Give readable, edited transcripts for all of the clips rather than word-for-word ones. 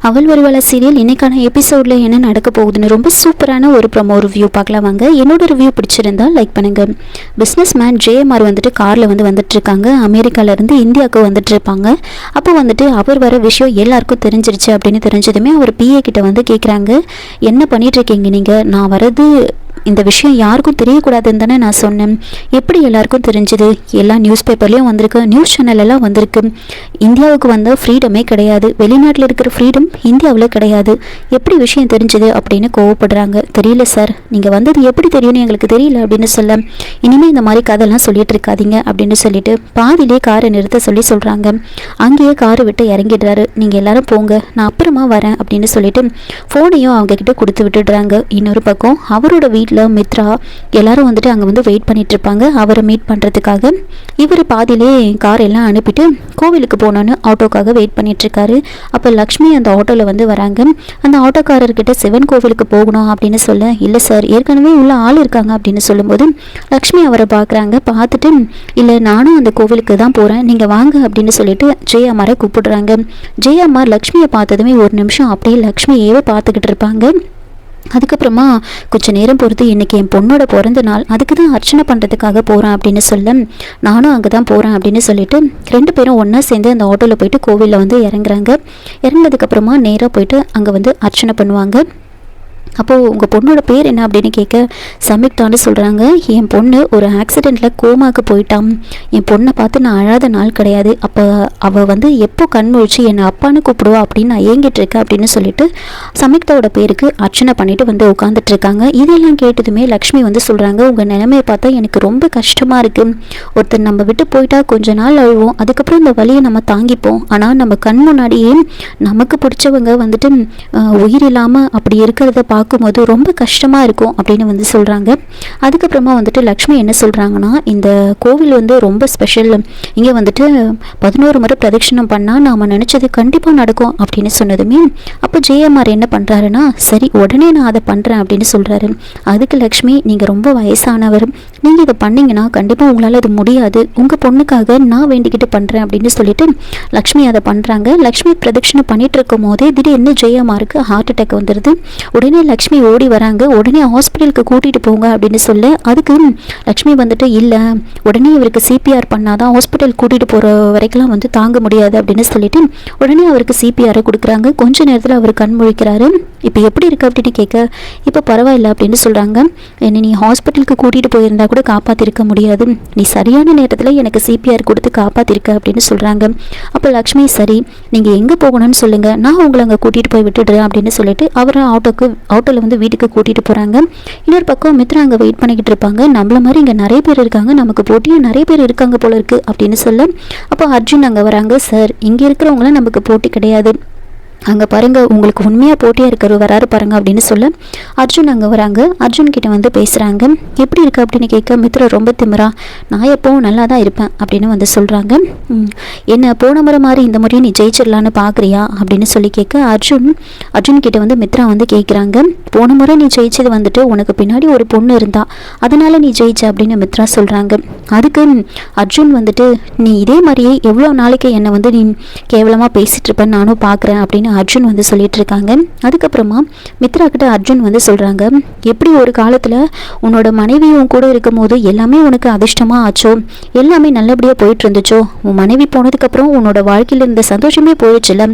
அவள் ஒருவேளை சீரியல் இன்னைக்கான எபிசோடில் என்ன நடக்க போகுதுன்னு ரொம்ப சூப்பரான ஒரு ப்ரமோ ரிவ்யூ பார்க்கலாம் வாங்க. என்னோட ரிவ்யூ பிடிச்சிருந்தா லைக் பண்ணுங்க. பிஸ்னஸ் மேன் ஜேஎம்ஆர் வந்துட்டு காரில் வந்துட்டு இருக்காங்க. அமெரிக்காவிலேருந்து இந்தியாவுக்கு வந்துட்டு இருப்பாங்க. அப்போ வந்துட்டு அவர் வர விஷயம் எல்லாருக்கும் தெரிஞ்சிருச்சு அப்படின்னு தெரிஞ்சதுமே அவர் பிஏ கிட்ட கேட்குறாங்க, என்ன பண்ணிட்டு இருக்கீங்க நீங்கள்? நான் வரது இந்த விஷயம் யாருக்கும் தெரியக்கூடாதுன்னு தானே நான் சொன்னேன். எப்படி எல்லாருக்கும் தெரிஞ்சுது? எல்லா நியூஸ் பேப்பர்லேயும் வந்திருக்கு, நியூஸ் சேனலெல்லாம் வந்திருக்கு. இந்தியாவுக்கு வந்த ஃப்ரீடமே கிடையாது, வெளிநாட்டில் இருக்கிற ஃப்ரீடம் இந்தியாவில் கிடையாது. எப்படி விஷயம் தெரிஞ்சுது அப்படின்னு கோவப்படுறாங்க. தெரியல சார், நீங்கள் வந்தது எப்படி தெரியும்னு எங்களுக்கு தெரியல அப்படின்னு சொல்ல, இனிமேல் இந்த மாதிரி கதைலாம் சொல்லிட்டு இருக்காதீங்க அப்படின்னு சொல்லிட்டு பாதிலே காரை நிறுத்த சொல்கிறாங்க. அங்கேயே காரை விட்டு இறங்கிடுறாரு. நீங்கள் எல்லாரும் போங்க, நான் அப்புறமா வரேன் அப்படின்னு சொல்லிட்டு ஃபோனையும் அவங்க கிட்ட கொடுத்து விட்டுடுறாங்க. இன்னொரு பக்கம் அவரோட வீட்டில் மித்ரா எல்லாரும் அங்கே வெயிட் பண்ணிட்டு இருப்பாங்க அவரை மீட் பண்ணுறதுக்காக. இவர் பாதியிலே கார் எல்லாம் அனுப்பிட்டு கோவிலுக்கு போனோன்னு ஆட்டோக்காக வெயிட் பண்ணிட்டு இருக்காரு. அப்போ லக்ஷ்மி அந்த ஆட்டோவில் வராங்க. அந்த ஆட்டோக்காரர்கிட்ட சிவன் கோவிலுக்கு போகணும் அப்படின்னு சொல்ல, இல்லை சார் ஏற்கனவே உள்ள ஆள் இருக்காங்க அப்படின்னு சொல்லும்போது லக்ஷ்மி அவரை பார்க்குறாங்க. பார்த்துட்டு இல்லை நானும் அந்த கோவிலுக்கு தான் போகிறேன், நீங்கள் வாங்க அப்படின்னு சொல்லிட்டு ஜெயம்மாரை கூப்பிடுறாங்க. ஜெயம்மார் லக்ஷ்மியை பார்த்ததுமே ஒரு நிமிஷம் அப்படியே லக்ஷ்மியேவே பார்த்துக்கிட்டு இருப்பாங்க. அதுக்கப்புறமா கொஞ்சம் நேரம் பொறுத்து இன்றைக்கி என் பொண்ணோட பிறந்த நாள், அதுக்கு தான் அர்ச்சனை பண்ணுறதுக்காக போகிறேன் அப்படின்னு சொல்ல, நானும் அங்கே தான் போகிறேன் அப்படின்னு சொல்லிட்டு ரெண்டு பேரும் ஒன்றா சேர்ந்து அந்த ஆட்டோவில் போயிட்டு கோவிலில் இறங்குறாங்க. இறங்கினதுக்கப்புறமா நேராக போயிட்டு அங்கே அர்ச்சனை பண்ணுவாங்க. அப்போது உங்கள் பொண்ணோட பேர் என்ன அப்படின்னு கேட்க, சமிக்தான்னு சொல்கிறாங்க. என் பொண்ணு ஒரு ஆக்சிடெண்ட்டில் கோமாவுக்கு போயிட்டான். என் பொண்ணை பார்த்து நான் அழாத நாள் கிடையாது. அப்போ அவள் எப்போ கண் முழிச்சு என்னை அப்பான்னு கூப்பிடுவா அப்படின்னு நான் ஏங்கிட்டு இருக்கேன் அப்படின்னு சொல்லிட்டு சமிக்தாவோட பேருக்கு அர்ச்சனை பண்ணிட்டு உட்காந்துட்டு இருக்காங்க. இதெல்லாம் கேட்டதுமே லக்ஷ்மி சொல்கிறாங்க, உங்கள் நிலைமையை பார்த்தா எனக்கு ரொம்ப கஷ்டமாக இருக்குது. ஒருத்தர் நம்ம விட்டு போயிட்டா கொஞ்ச நாள் அழுவோம், அதுக்கப்புறம் இந்த வலியை நம்ம தாங்கிப்போம். ஆனால் நம்ம கண் முன்னாடியே நமக்கு பிடிச்சவங்க உயிர் இல்லாமல் அப்படி இருக்கிறத பார்க்கும்போது ரொம்ப கஷ்டமாக இருக்கும் அப்படின்னு சொல்கிறாங்க. அதுக்கப்புறமா லக்ஷ்மி என்ன சொல்கிறாங்கன்னா, இந்த கோவில் ரொம்ப ஸ்பெஷல், இங்கே 11 முறை பிரதட்சணம் பண்ணால் நாம் நினச்சது கண்டிப்பாக நடக்கும் அப்படின்னு சொன்னதுமே அப்போ ஜெயம்ஆர் என்ன பண்ணுறாருன்னா, சரி உடனே நான் அதை பண்ணுறேன் அப்படின்னு சொல்கிறாரு. அதுக்கு லக்ஷ்மி, நீங்கள் ரொம்ப வயசானவர், நீங்கள் இதை பண்ணிங்கன்னா கண்டிப்பாக உங்களால் அது முடியாது, உங்கள் பொண்ணுக்காக நான் வேண்டிக்கிட்டு பண்ணுறேன் அப்படின்னு சொல்லிட்டு லக்ஷ்மி அதை பண்ணுறாங்க. லக்ஷ்மி பிரதட்சணம் பண்ணிட்டு இருக்கும் போதே திடீர்னு ஜெயம்ஆருக்கு ஹார்ட் அட்டாக் வந்துடுது. உடனே லக்ஷ்மி ஓடி வராங்க. உடனே ஹாஸ்பிட்டலுக்கு கூட்டிகிட்டு போங்க அப்படின்னு சொல்ல, அதுக்கு லக்ஷ்மி இல்லை உடனே இவருக்கு சிபிஆர் பண்ணாதான் ஹாஸ்பிட்டல் கூட்டிகிட்டு போகிற வரைக்கும் தாங்க முடியாது அப்படின்னு சொல்லிட்டு உடனே அவருக்கு சிபிஆரை கொடுக்குறாங்க. கொஞ்ச நேரத்தில் அவர் கண் முழிக்கிறாரு. இப்போ எப்படி இருக்கு அப்படின்னு கேட்க, இப்போ பரவாயில்ல அப்படின்னு சொல்கிறாங்க. என்னை நீ ஹாஸ்பிட்டலுக்கு கூட்டிகிட்டு போயிருந்தா கூட காப்பாற்றிருக்க முடியாது, நீ சரியான நேரத்தில் எனக்கு சிபிஆர் கொடுத்து காப்பாற்றிருக்க அப்படின்னு சொல்கிறாங்க. அப்போ லக்ஷ்மி, சரி நீங்கள் எங்கே போகணும்னு சொல்லுங்கள், நான் உங்களை அங்கே கூட்டிகிட்டு போய் விட்டுடுறேன் அப்படின்னு சொல்லிட்டு அவரை ஆட்டோவில் வீட்டுக்கு கூட்டிகிட்டு போகிறாங்க. இன்னொரு பக்கம் மித்ரா அங்கே வெயிட் பண்ணிக்கிட்டு இருப்பாங்க. நம்மள மாதிரி இங்கே நிறைய பேர் இருக்காங்க, நமக்கு போட்டியாக நிறைய பேர் இருக்காங்க போல இருக்குது அப்படின்னு சொல்ல, அப்போ அர்ஜுன் அங்கே வராங்க. சார் இங்கே இருக்கிறவங்களாம் நமக்கு போட்டி கிடையாது, அங்கே பாருங்கள் உங்களுக்கு உண்மையாக போட்டியாக இருக்கிற வராரு பாருங்கள் அப்படின்னு சொல்ல அர்ஜுன் அங்கே வராங்க. அர்ஜுன் கிட்ட பேசுகிறாங்க. எப்படி இருக்கு அப்படின்னு கேட்க, மித்ரா ரொம்ப திமிரா, நான் எப்போவும் நல்லா தான் இருப்பேன் அப்படின்னு சொல்கிறாங்க. என்ன போன முறை மாதிரி இந்த முறையும் நீ ஜெயிச்சிடலான்னு பார்க்குறியா அப்படின்னு சொல்லி கேட்க, அர்ஜுன் கிட்ட மித்ரா கேட்குறாங்க, போன முறை நீ ஜெயிச்சது உனக்கு பின்னாடி ஒரு பொண்ணு இருந்தா, அதனால நீ ஜெயிச்ச அப்படின்னு மித்ரா சொல்கிறாங்க. அதுக்கு அர்ஜுன் நீ இதே மாதிரியே எவ்வளோ நாளைக்கு என்னை நீ கேவலமாக பேசிகிட்டு இருப்பேன்னு நானும் பார்க்குறேன் அப்படின்னு அர்ஜுன் சொல்லிட்டு இருக்காங்க. அதுக்கப்புறமா மித்ரா கிட்ட அர்ஜுன் சொல்கிறாங்க, எப்படி ஒரு காலத்தில் உன்னோட மனைவியும் கூட இருக்கும் போது எல்லாமே உனக்கு அதிர்ஷ்டமாக ஆச்சோ, எல்லாமே நல்லபடியாக போயிட்டு இருந்துச்சோ, உன் மனைவி போனதுக்கப்புறம் உன்னோட வாழ்க்கையில் இருந்த சந்தோஷமே போயிடுச்சுல,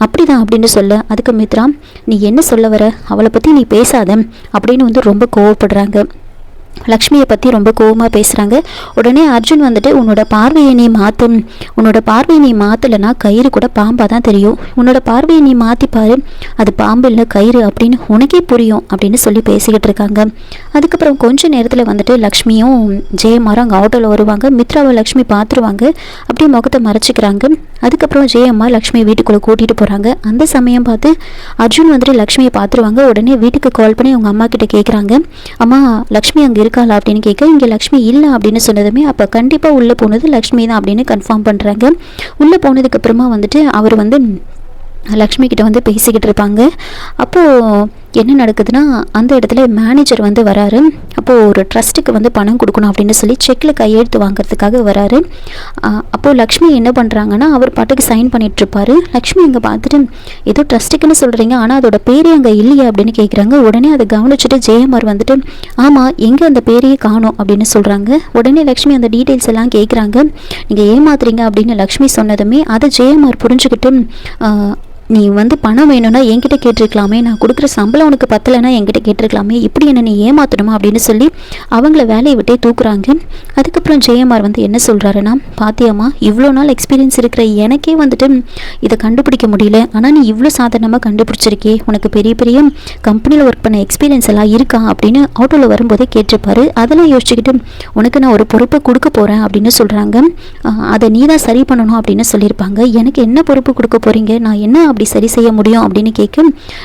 அப்படிதான் அப்படின்னு சொல்ல, அதுக்கு மித்ரா, நீ என்ன சொல்ல வர, அவளை பற்றி நீ பேசாத அப்படின்னு ரொம்ப கோவப்படுறாங்க. லக்ஷ்மியை பற்றி ரொம்ப கோவமாக பேசுகிறாங்க. உடனே அர்ஜுன் உன்னோட பார்வையை நீ மாற்று, உன்னோட பார்வையை நீ மாற்றலைன்னா கயிறு கூட பாம்பாக தான் தெரியும், உன்னோட பார்வையை நீ மாற்றிப்பாரு, அது பாம்பு இல்லை கயிறு அப்படின்னு உனக்கே புரியும் அப்படின்னு சொல்லி பேசிக்கிட்டு இருக்காங்க. அதுக்கப்புறம் கொஞ்சம் நேரத்தில் லக்ஷ்மியும் ஜெயம்மாரும் அங்கே ஆட்டோவில் வருவாங்க. மித்ராவை லக்ஷ்மி பார்த்துருவாங்க, அப்படியே முகத்தை மறைச்சிக்கிறாங்க. அதுக்கப்புறம் ஜெயம்மா லக்ஷ்மி வீட்டுக்குள்ளே கூட்டிகிட்டு போகிறாங்க. அந்த சமயம் பார்த்து அர்ஜுன் லக்ஷ்மியை பார்த்துருவாங்க. உடனே வீட்டுக்கு கால் பண்ணி அவங்க அம்மா கிட்ட கேட்குறாங்க, அம்மா லக்ஷ்மி அங்கே இருக்காளா அப்படின்னு கேட்க, இங்கே லக்ஷ்மி இல்லை அப்படின்னு சொன்னதுமே அப்போ கண்டிப்பாக உள்ளே போனது லக்ஷ்மி தான் அப்படின்னு கன்ஃபார்ம் பண்ணுறாங்க. உள்ளே போனதுக்கப்புறமா அவர் லக்ஷ்மி கிட்ட பேசிக்கிட்டு இருப்பாங்க. அப்போது என்ன நடக்குதுன்னா அந்த இடத்துல மேனேஜர் வந்து வராரு. அப்போது ஒரு ட்ரஸ்ட்டுக்கு வந்து பணம் கொடுக்கணும் அப்படின்னு சொல்லி செக்கில் கையெழுத்து வாங்குறதுக்காக வராரு. அப்போது லக்ஷ்மி என்ன பண்ணுறாங்கன்னா அவர் பாட்டுக்கு சைன் பண்ணிகிட்ருப்பாரு. லக்ஷ்மி இங்கே பார்த்துட்டு ஏதோ ட்ரஸ்ட்டுக்குன்னு சொல்கிறீங்க, ஆனால் அதோட பேரே அங்கே இல்லையா அப்படின்னு கேட்குறாங்க. உடனே அதை கவனிச்சுட்டு ஜெயமார் வந்துட்டு ஆமாம் எங்கே அந்த பேரையே காணோம் அப்படின்னு சொல்கிறாங்க. உடனே லக்ஷ்மி அந்த டீட்டெயில்ஸ் எல்லாம் கேட்குறாங்க. நீங்கள் ஏமாத்துறீங்க அப்படின்னு லக்ஷ்மி சொன்னதுமே அதை ஜெயமார் புரிஞ்சுக்கிட்டு நீ வந்து பணம் வேணும்னா என்கிட்ட கேட்டிருக்கலாமே, நான் கொடுக்குற சம்பளம் உனக்கு பத்தலைன்னா என்கிட்ட கேட்டிருக்கலாமே, இப்படி என்ன நீ ஏமாத்தணுமா அப்படின்னு சொல்லி அவங்கள வேலையை விட்டே தூக்குறாங்க. அதுக்கப்புறம் ஜெயமார் வந்து என்ன சொல்கிறாருன்னா, பாத்தியாம்மா இவ்வளோ நாள் எக்ஸ்பீரியன்ஸ் இருக்கிற எனக்கே வந்துட்டு இதை கண்டுபிடிக்க முடியல, ஆனால் நீ இவ்வளோ சாதாரணமாக கண்டுபிடிச்சிருக்கே, உனக்கு பெரிய பெரிய கம்பெனியில் ஒர்க் பண்ண எக்ஸ்பீரியன்ஸ் எல்லாம் இருக்கா அப்படின்னு ஆட்டோவில் வரும்போதே கேட்டிருப்பாரு. அதெல்லாம் யோசிச்சுக்கிட்டு உனக்கு நான் ஒரு பொறுப்பை கொடுக்க போகிறேன் அப்படின்னு சொல்கிறாங்க. அதை நீ தான் சரி பண்ணணும் அப்படின்னு சொல்லியிருப்பாங்க. எனக்கு என்ன பொறுப்பு கொடுக்க போகிறீங்க, நான் என்ன அப்படி சரி செய்ய முடியும் அப்படின்னு கேட்க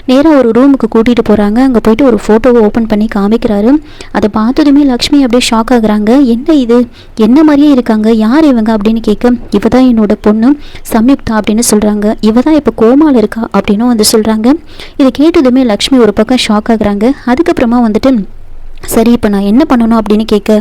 நேராக ஒரு ரூமுக்கு கூட்டிகிட்டு போகிறாங்க. அங்கே போயிட்டு ஒரு ஃபோட்டோவை ஓப்பன் பண்ணி காமிக்கிறாரு. அதை பார்த்ததுமே லக்ஷ்மி அப்படியே ஷாக் ஆகுறாங்க. என்ன இது, என்ன மாதிரியே இருக்காங்க, யார் இவங்க அப்படின்னு கேட்க இவ தான் என்னோட பொண்ணு சம்யுக்தா அப்படின்னு சொல்கிறாங்க. இவ தான் இப்போ கோமாவில் இருக்கா அப்படின்னு வந்து சொல்கிறாங்க. இதை கேட்டதுமே லக்ஷ்மி ஒரு பக்கம் ஷாக் ஆகுறாங்க. அதுக்கப்புறமா வந்துட்டு சரி இப்போ நான் என்ன பண்ணணும் அப்படின்னு கேட்க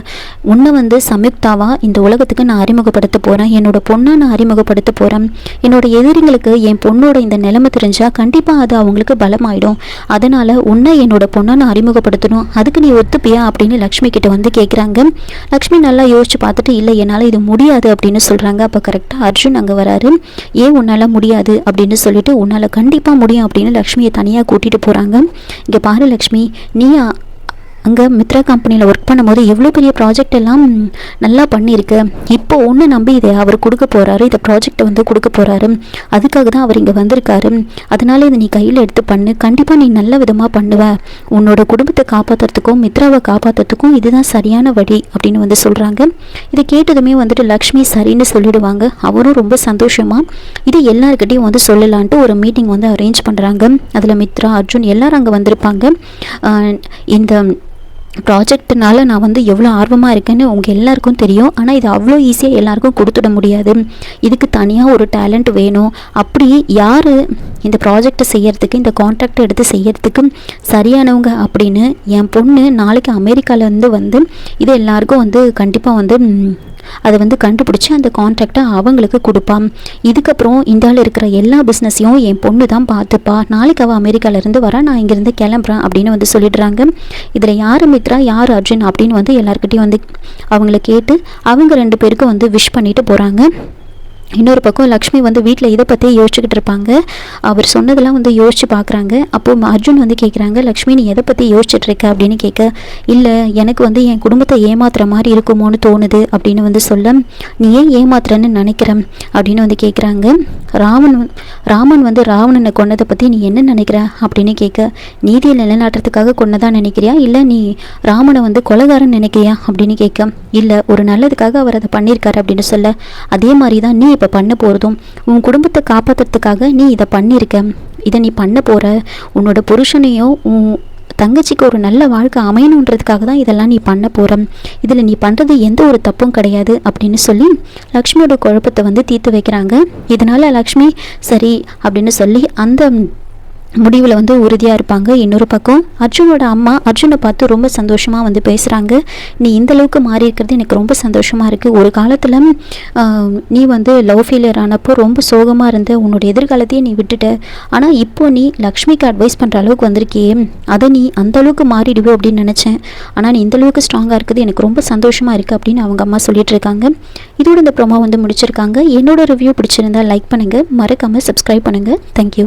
உன்னை வந்து சம்யுக்தாவா இந்த உலகத்துக்கு நான் அறிமுகப்படுத்த போகிறேன், என்னோட பொண்ணை நான் அறிமுகப்படுத்த போகிறேன். என்னோட எதிரிங்களுக்கு என் பொண்ணோட இந்த நிலைமை தெரிஞ்சால் கண்டிப்பாக அது அவங்களுக்கு பலமாயிடும். அதனால் உன்னை என்னோட பொண்ணை நான் அறிமுகப்படுத்தணும், அதுக்கு நீ ஒத்துப்பியா அப்படின்னு லக்ஷ்மி கிட்ட வந்து கேட்குறாங்க. லக்ஷ்மி நல்லா யோசிச்சு பார்த்துட்டு இல்லை என்னால் இது முடியாது அப்படின்னு சொல்கிறாங்க. அப்போ கரெக்டாக அர்ஜுன் அங்கே வராரு. ஏன் உன்னால் முடியாது அப்படின்னு சொல்லிட்டு உன்னால் கண்டிப்பாக முடியும் அப்படின்னு லக்ஷ்மியை தனியாக கூட்டிகிட்டு போகிறாங்க. இங்கே பாரு லக்ஷ்மி, நீ அங்கே மித்ரா கம்பெனியில் ஒர்க் பண்ணும்போது எவ்வளோ பெரிய ப்ராஜெக்ட் எல்லாம் நல்லா பண்ணியிருக்கு. இப்போ ஒன்று நம்பி இதை அவர் கொடுக்க போகிறாரு, இந்த ப்ராஜெக்டை வந்து கொடுக்க போகிறாரு, அதுக்காக தான் அவர் இங்கே வந்திருக்காரு. அதனால இதை நீ கையில் எடுத்து பண்ணு, கண்டிப்பாக நீ நல்ல விதமாக பண்ணுவ, உன்னோட குடும்பத்தை காப்பாற்றுறதுக்கும் மித்ராவை காப்பாற்றுறதுக்கும் இதுதான் சரியான வழி அப்படின்னு வந்து சொல்கிறாங்க. இதை கேட்டதுமே வந்துட்டு லக்ஷ்மி சரின்னு சொல்லிடுவாங்க. அவரும் ரொம்ப சந்தோஷமாக இது எல்லாருக்கிட்டையும் வந்து சொல்லலான்ட்டு ஒரு மீட்டிங் வந்து அரேஞ்ச் பண்ணுறாங்க. அதில் மித்ரா அர்ஜுன் எல்லோரும் அங்கே வந்திருப்பாங்க. இந்த ப்ராஜெக்ட்னால நான் வந்து எவ்வளோ ஆர்வமாக இருக்கேன்னு உங்கள் எல்லாருக்கும் தெரியும், ஆனால் இது அவ்வளோ ஈஸியாக எல்லாருக்கும் கொடுத்துட முடியாது, இதுக்கு தனியாக ஒரு டேலண்ட் வேணும். அப்படி யார் இந்த ப்ராஜெக்டை செய்யறதுக்கு, இந்த கான்ட்ராக்டை எடுத்து செய்யறதுக்கு சரியானவங்க அப்படின்னு என் பொண்ணு நாளைக்கு அமெரிக்காவிலேருந்து வந்து இது எல்லாருக்கும் வந்து கண்டிப்பாக வந்து அதை வந்து கண்டுபிடிச்சி அந்த கான்ட்ராக்டை அவங்களுக்கு கொடுப்பான். இதுக்கப்புறம் இந்தியாவில் இருக்கிற எல்லா பிஸ்னஸையும் என் பொண்ணு தான் பார்த்துப்பா, நாளைக்கு அவள் அமெரிக்காவிலேருந்து வரா, நான் இங்கேருந்து கிளம்புறேன் அப்படின்னு வந்து சொல்லிடுறாங்க. இதில் யார் மித்ரா யார் அர்ஜுன் அப்படின்னு வந்து எல்லாருக்கிட்டையும் வந்து அவங்கள கேட்டு அவங்க 2 பேருக்கும் வந்து விஷ் பண்ணிட்டு போகிறாங்க. இன்னொரு பக்கம் லக்ஷ்மி வந்து வீட்டில் இதை பற்றியே யோசிச்சுக்கிட்டு இருப்பாங்க. அவர் சொன்னதெல்லாம் வந்து யோசிச்சு பார்க்குறாங்க. அப்போது அர்ஜுன் வந்து கேட்குறாங்க, லக்ஷ்மி நீ எதை பற்றி யோசிச்சுட்ருக்க அப்படின்னு கேட்க, இல்லை எனக்கு வந்து என் குடும்பத்தை ஏமாத்துற மாதிரி இருக்குமோன்னு தோணுது அப்படின்னு வந்து சொல்ல, நீ ஏன் ஏமாத்துறன்னு நினைக்கிறேன் அப்படின்னு வந்து கேட்குறாங்க. ராமன் வந்து ராவணனை கொன்னதை பற்றி நீ என்ன நினைக்கிற அப்படின்னு கேட்க, நீதியை நிலைநாட்டுறதுக்காக கொன்னதான் நினைக்கிறியா, இல்லை நீ ராமனை வந்து கொலைகாரன் நினைக்கிறியா அப்படின்னு கேட்க, இல்லை ஒரு நல்லதுக்காக அவர் அதை பண்ணியிருக்காரு அப்படின்னு சொல்ல, அதே மாதிரி தான் நீ இப்போ பண்ண போகிறதும் உன் குடும்பத்தை காப்பாற்றுறதுக்காக நீ இதை பண்ணியிருக்க, இதை நீ பண்ண போகிற, உன்னோட புருஷனையும் உன் தங்கச்சிக்கு ஒரு நல்ல வாழ்க்கை அமையணுன்றதுக்காக தான் இதெல்லாம் நீ பண்ண போகிற, இதில் நீ பண்ணுறது எந்த ஒரு தப்பும் கிடையாது அப்படின்னு சொல்லி லக்ஷ்மியோட குழப்பத்தை வந்து தீர்த்து வைக்கிறாங்க. இதனால் லக்ஷ்மி சரி அப்படின்னு சொல்லி அந்த முடிவில் வந்து உறுதியாக இருப்பாங்க. இன்னொரு பக்கம் அர்ஜுனோட அம்மா அர்ஜுனை பார்த்து ரொம்ப சந்தோஷமாக வந்து பேசுகிறாங்க. நீ இந்தளவுக்கு மாறி இருக்கிறது எனக்கு ரொம்ப சந்தோஷமாக இருக்குது. ஒரு காலத்தில் நீ வந்து லவ் ஃபெயிலியர் ஆனப்போ ரொம்ப சோகமாக இருந்த, உன்னோட எதிர்காலத்தையே நீ விட்டுட்ட, ஆனால் இப்போ நீ லக்ஷ்மிக்கு அட்வைஸ் பண்ணுற அளவுக்கு வந்திருக்கியே, அதை நீ அந்தளவுக்கு மாறிடுவே அப்படின்னு நினச்சேன், ஆனால் நீ இந்தளவுக்கு ஸ்ட்ராங்காக இருக்குது, எனக்கு ரொம்ப சந்தோஷமாக இருக்குது அப்படின்னு அவங்க அம்மா சொல்லிட்டு இருக்காங்க. இதோட இந்த ப்ரோமோ வந்து முடிச்சிருக்காங்க. என்னோட ரிவ்யூ பிடிச்சிருந்தா லைக் பண்ணுங்கள், மறக்காமல் சப்ஸ்கிரைப் பண்ணுங்கள். தேங்க்யூ.